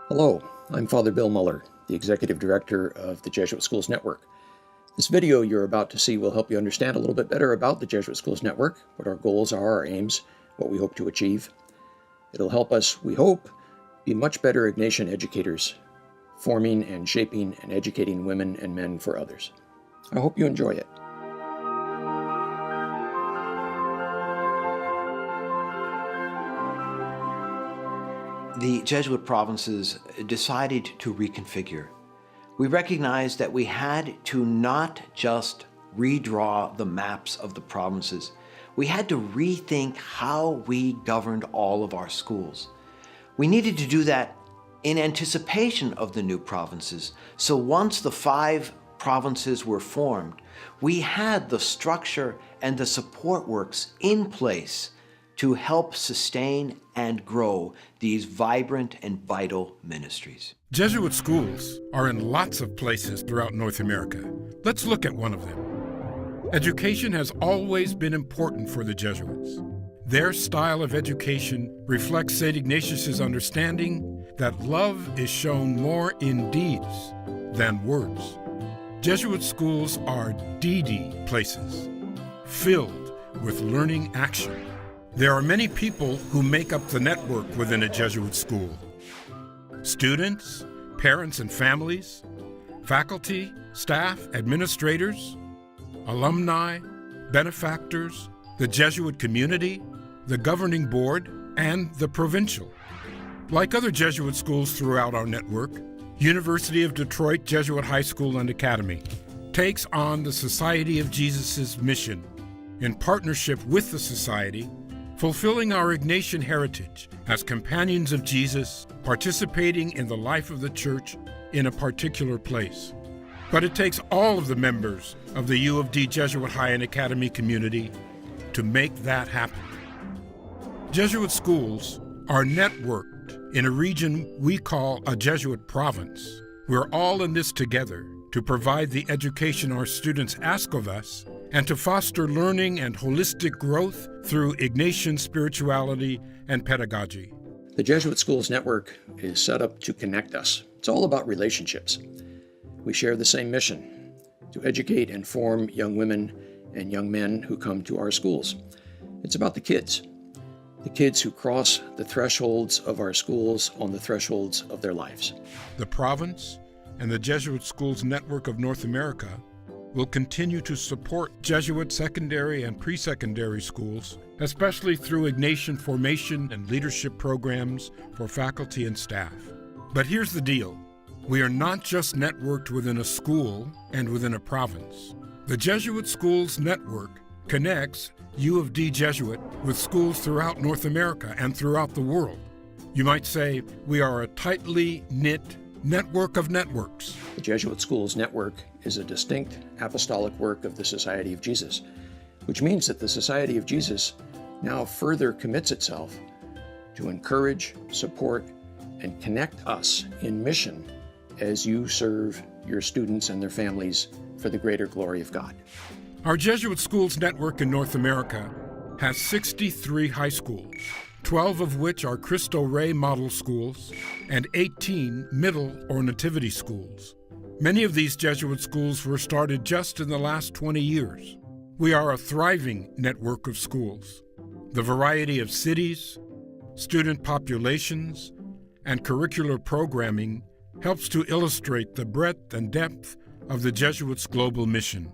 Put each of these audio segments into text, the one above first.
Hello, I'm Father Bill Muller, the Executive Director of the Jesuit Schools Network. This video you're about to see will help you understand a little bit better about the Jesuit Schools Network, what our goals are, our aims, what we hope to achieve. It'll help us, we hope, be much better Ignatian educators, forming and shaping and educating women and men for others. I hope you enjoy it. The Jesuit provinces decided to reconfigure. We recognized that we had to not just redraw the maps of the provinces, we had to rethink how we governed all of our schools. We needed to do that in anticipation of the new provinces. So once the 5 provinces were formed, we had the structure and the support works in place to help sustain and grow these vibrant and vital ministries. Jesuit schools are in lots of places throughout North America. Let's look at one of them. Education has always been important for the Jesuits. Their style of education reflects St. Ignatius's understanding that love is shown more in deeds than words. Jesuit schools are DD places, filled with learning action. There are many people who make up the network within a Jesuit school. Students, parents and families, faculty, staff, administrators, alumni, benefactors, the Jesuit community, the governing board, and the provincial. Like other Jesuit schools throughout our network, University of Detroit Jesuit High School and Academy takes on the Society of Jesus' mission in partnership with the Society, fulfilling our Ignatian heritage as companions of Jesus, participating in the life of the Church in a particular place. But it takes all of the members of the U of D Jesuit High and Academy community to make that happen. Jesuit schools are networked in a region we call a Jesuit province. We're all in this together to provide the education our students ask of us and to foster learning and holistic growth through Ignatian spirituality and pedagogy. The Jesuit Schools Network is set up to connect us. It's all about relationships. We share the same mission, to educate and form young women and young men who come to our schools. It's about the kids who cross the thresholds of our schools on the thresholds of their lives. The province and the Jesuit Schools Network of North America will continue to support Jesuit secondary and pre-secondary schools, especially through Ignatian formation and leadership programs for faculty and staff. But here's the deal. We are not just networked within a school and within a province. The Jesuit Schools Network connects U of D Jesuit with schools throughout North America and throughout the world. You might say we are a tightly knit network of networks. The Jesuit Schools Network is a distinct apostolic work of the Society of Jesus, which means that the Society of Jesus now further commits itself to encourage, support, and connect us in mission as you serve your students and their families for the greater glory of God. Our Jesuit Schools Network in North America has 63 high schools, 12 of which are Cristo Rey model schools, and 18 middle or nativity schools. Many of these Jesuit schools were started just in the last 20 years. We are a thriving network of schools. The variety of cities, student populations, and curricular programming helps to illustrate the breadth and depth of the Jesuits' global mission.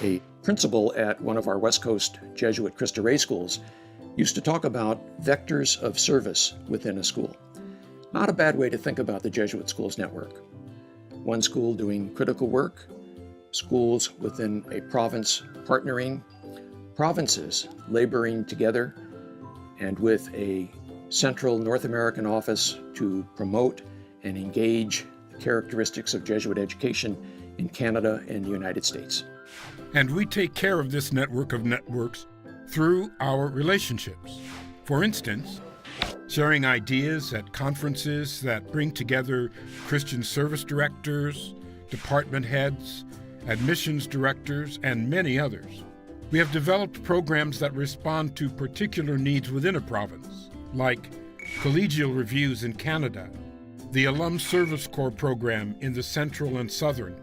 A principal at one of our West Coast Jesuit Cristo Rey schools used to talk about vectors of service within a school. Not a bad way to think about the Jesuit Schools Network. One school doing critical work, schools within a province partnering, provinces laboring together, and with a central North American office to promote and engage the characteristics of Jesuit education in Canada and the United States. And we take care of this network of networks through our relationships. For instance, sharing ideas at conferences that bring together Christian service directors, department heads, admissions directors, and many others. We have developed programs that respond to particular needs within a province, like collegial reviews in Canada, the Alum Service Corps program in the Central and Southern,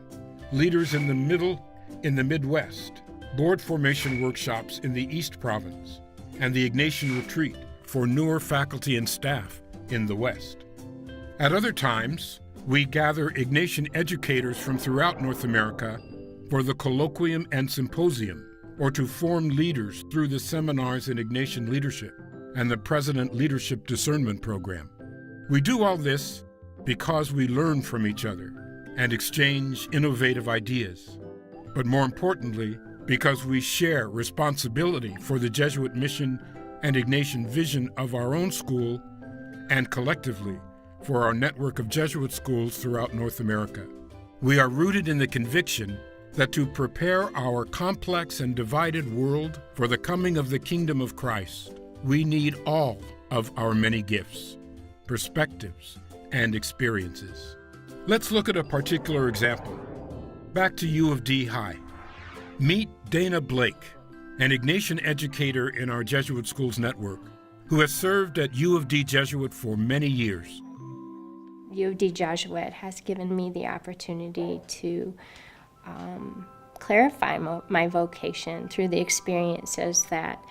leaders in the Middle, in the Midwest, board formation workshops in the East Province, and the Ignatian Retreat for newer faculty and staff in the West. At other times, we gather Ignatian educators from throughout North America for the colloquium and symposium, or to form leaders through the seminars in Ignatian leadership and the President Leadership Discernment Program. We do all this because we learn from each other and exchange innovative ideas, but more importantly, because we share responsibility for the Jesuit mission and Ignatian vision of our own school, and collectively for our network of Jesuit schools throughout North America. We are rooted in the conviction that to prepare our complex and divided world for the coming of the kingdom of Christ, we need all of our many gifts, perspectives, and experiences. Let's look at a particular example. Back to U of D High. Meet Dana Blake, an Ignatian educator in our Jesuit Schools network, who has served at U of D Jesuit for many years. U of D Jesuit has given me the opportunity to clarify my vocation through the experiences that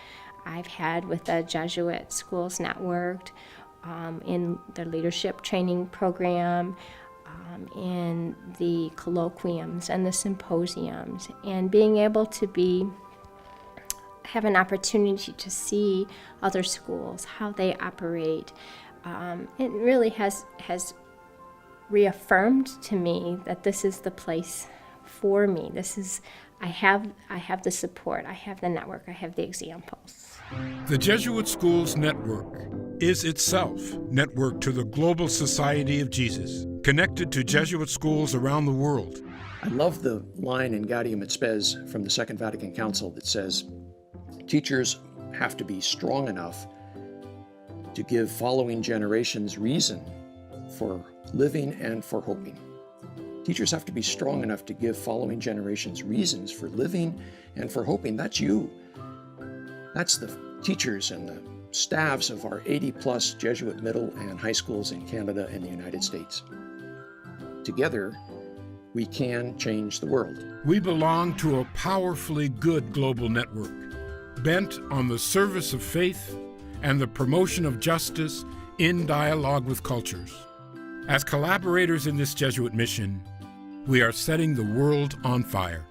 I've had with the Jesuit Schools Network, in the leadership training program, in the colloquiums and the symposiums, and being able to have an opportunity to see other schools, how they operate. It really has reaffirmed to me that this is the place for me. I have the support, I have the network, I have the examples. The Jesuit Schools Network is itself networked to the global society of Jesus, connected to Jesuit schools around the world. I love the line in Gaudium et Spes from the Second Vatican Council that says, teachers have to be strong enough to give following generations reason for living and for hoping. Teachers have to be strong enough to give following generations reasons for living and for hoping. That's you. That's the teachers and the staffs of our 80-plus Jesuit middle and high schools in Canada and the United States. Together, we can change the world. We belong to a powerfully good global network, bent on the service of faith and the promotion of justice in dialogue with cultures. As collaborators in this Jesuit mission, we are setting the world on fire.